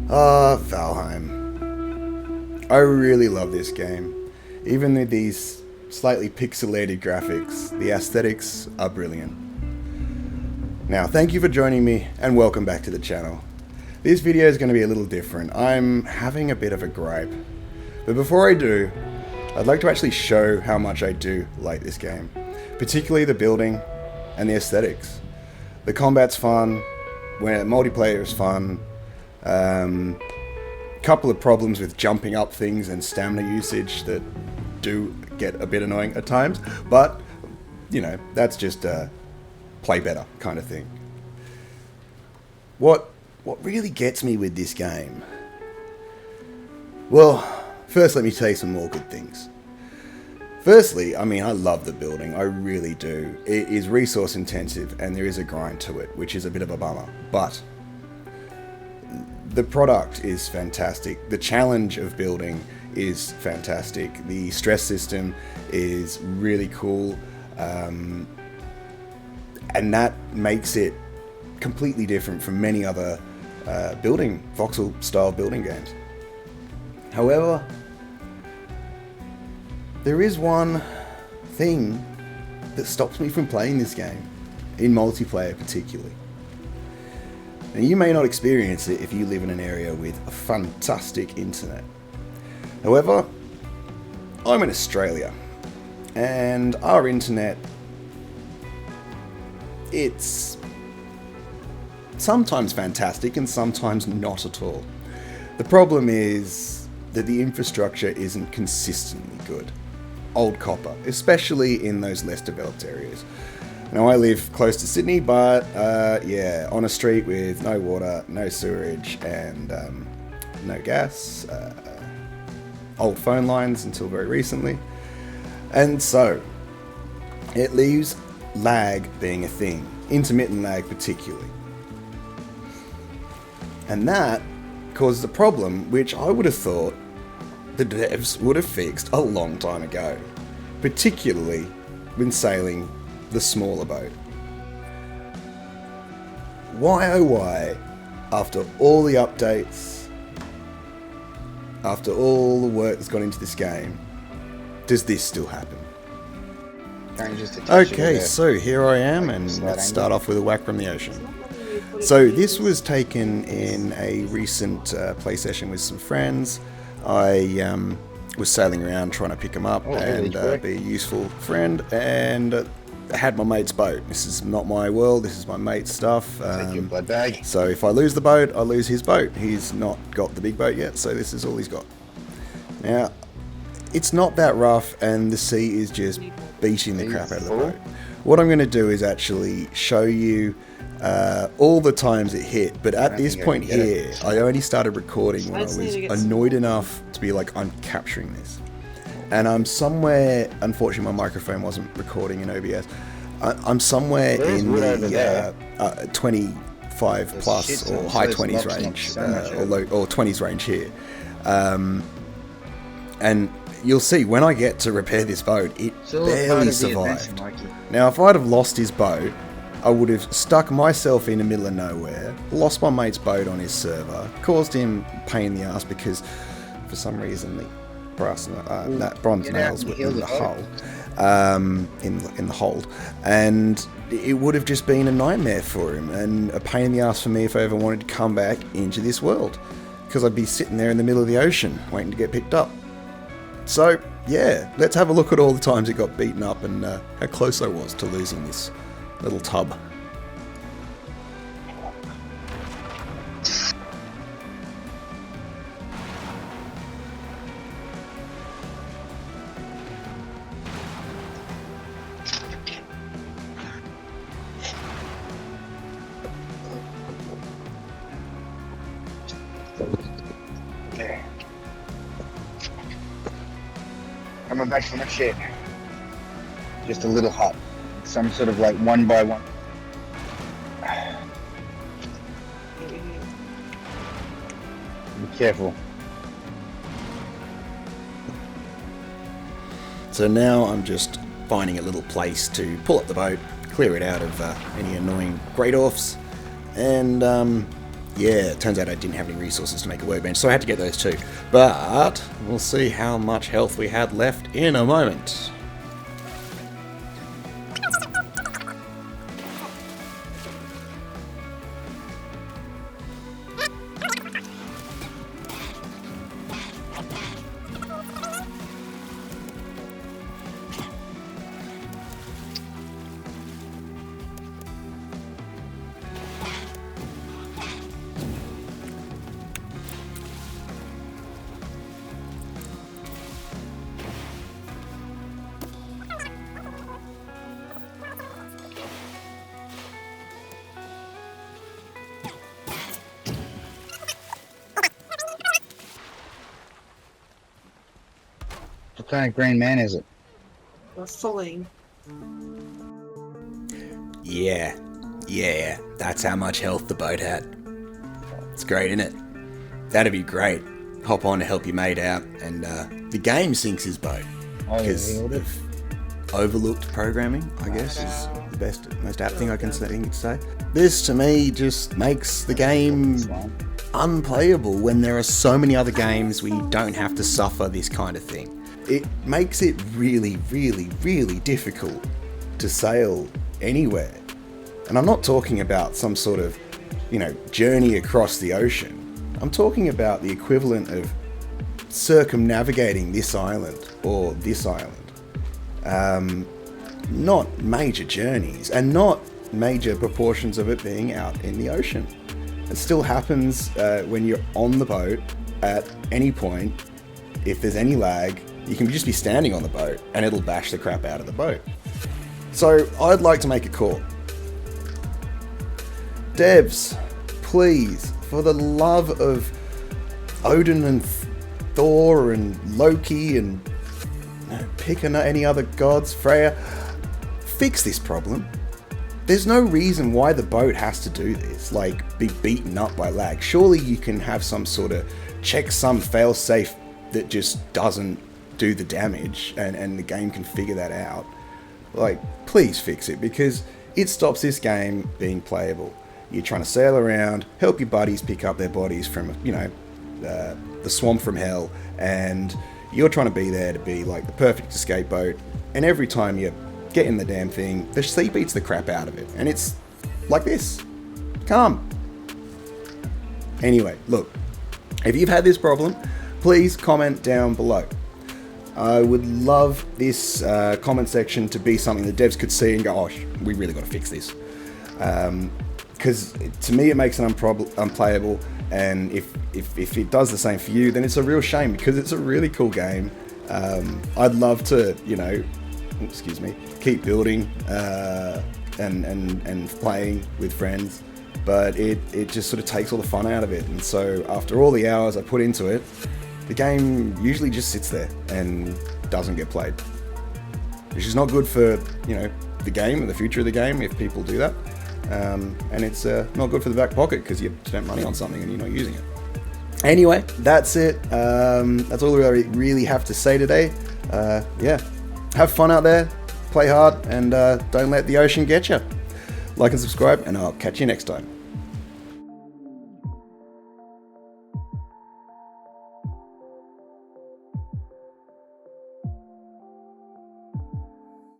Valheim. I really love this game. Even with these slightly pixelated graphics, the aesthetics are brilliant. Now, thank you for joining me and welcome back to the channel. This video is going to be a little different. I'm having a bit of a gripe. But before I do, I'd like to actually show how much I do like this game. Particularly the building and the aesthetics. The combat's fun, when multiplayer is fun. Couple of problems with jumping up things and stamina usage that do get a bit annoying at times, but you know, that's just a play better kind of thing. What really gets me with this game? Well, first let me tell you some more good things. Firstly, I mean, I love the building, I really do. It is resource intensive and there is a grind to it, which is a bit of a bummer, but the product is fantastic. The challenge of building is fantastic. The stress system is really cool. And that makes it completely different from many other voxel style building games. However, there is one thing that stops me from playing this game, in multiplayer particularly. Now, you may not experience it if you live in an area with a fantastic internet. However, I'm in Australia, and our internet, it's sometimes fantastic and sometimes not at all. The problem is that the infrastructure isn't consistently good. Old copper, especially in those less developed areas. Now, I live close to Sydney, but yeah, on a street with no water, no sewerage, and no gas. Old phone lines until very recently. And so, it leaves lag being a thing. Intermittent lag particularly. And that causes a problem which I would have thought the devs would have fixed a long time ago. Particularly when sailing the smaller boat. Why oh why, after all the updates, after all the work that's gone into this game, does this still happen? Okay, so here I am, and let's start off with a whack from the ocean. So this was taken in a recent play session with some friends. I was sailing around trying to pick them up and be a useful friend, and I had my mate's boat. This is not my world, this is my mate's stuff. Take your blood bag. So if I lose the boat, I lose his boat. He's not got the big boat yet, so this is all he's got. Now, it's not that rough, and the sea is just beating the crap out of the boat. What I'm going to do is actually show you all the times it hit, but at this point here, I only started recording when I was annoyed enough to be like, I'm capturing this. And I'm somewhere, unfortunately my microphone wasn't recording in OBS, I'm somewhere in the 25 plus or high 20s range, or 20s range here. And you'll see, when I get to repair this boat, it barely survived. Now, if I'd have lost his boat, I would have stuck myself in the middle of nowhere, lost my mate's boat on his server, caused him pain in the ass because, for some reason, the bronze nails were in the hull, in the hold, and it would have just been a nightmare for him and a pain in the ass for me if I ever wanted to come back into this world, because I'd be sitting there in the middle of the ocean waiting to get picked up. So yeah, let's have a look at all the times it got beaten up and how close I was to losing this little tub. Okay. Coming back from my shit. Just a little hot. Some sort of like 1 by 1. Be careful. So now I'm just finding a little place to pull up the boat, clear it out of any annoying great offs, and Yeah, it turns out I didn't have any resources to make a workbench, so I had to get those too. But we'll see how much health we had left in a moment. What kind of green man is it? Fully. Yeah, that's how much health the boat had. It's great, isn't it? That'd be great. Hop on to help your mate out, and the game sinks his boat. Because of overlooked programming, I guess, is the most apt thing I can say. This, to me, just makes the game unplayable when there are so many other games where you don't have to suffer this kind of thing. It makes it really, really, really difficult to sail anywhere. And I'm not talking about some sort of, journey across the ocean. I'm talking about the equivalent of circumnavigating this island or this island. Not major journeys, and not major proportions of it being out in the ocean. It still happens when you're on the boat at any point. If there's any lag, you can just be standing on the boat and it'll bash the crap out of the boat. So I'd like to make a call. Devs, please, for the love of Odin and Thor and Loki and pick any other gods, Freya, fix this problem. There's no reason why the boat has to do this, like be beaten up by lag. Surely you can have some sort of checksum failsafe that just doesn't do the damage, and the game can figure that out. Like, please fix it, because it stops this game being playable. You're trying to sail around, help your buddies pick up their bodies from, the swamp from hell, and you're trying to be there to be like the perfect escape boat, and every time you get in the damn thing, the sea beats the crap out of it, and it's like this. Come. Anyway, look, if you've had this problem, please comment down below. I would love this comment section to be something the devs could see and go, oh, we really got to fix this. Because to me it makes it unplayable, and if it does the same for you, then it's a real shame, because it's a really cool game. I'd love to, keep building and playing with friends, but it just sort of takes all the fun out of it. And so after all the hours I put into it, the game usually just sits there and doesn't get played, which is not good for the game and the future of the game if people do that. And it's not good for the back pocket, because you spent money on something and you're not using it. Anyway, that's it. That's all I really have to say today. Have fun out there, play hard, and don't let the ocean get you. Like and subscribe, and I'll catch you next time.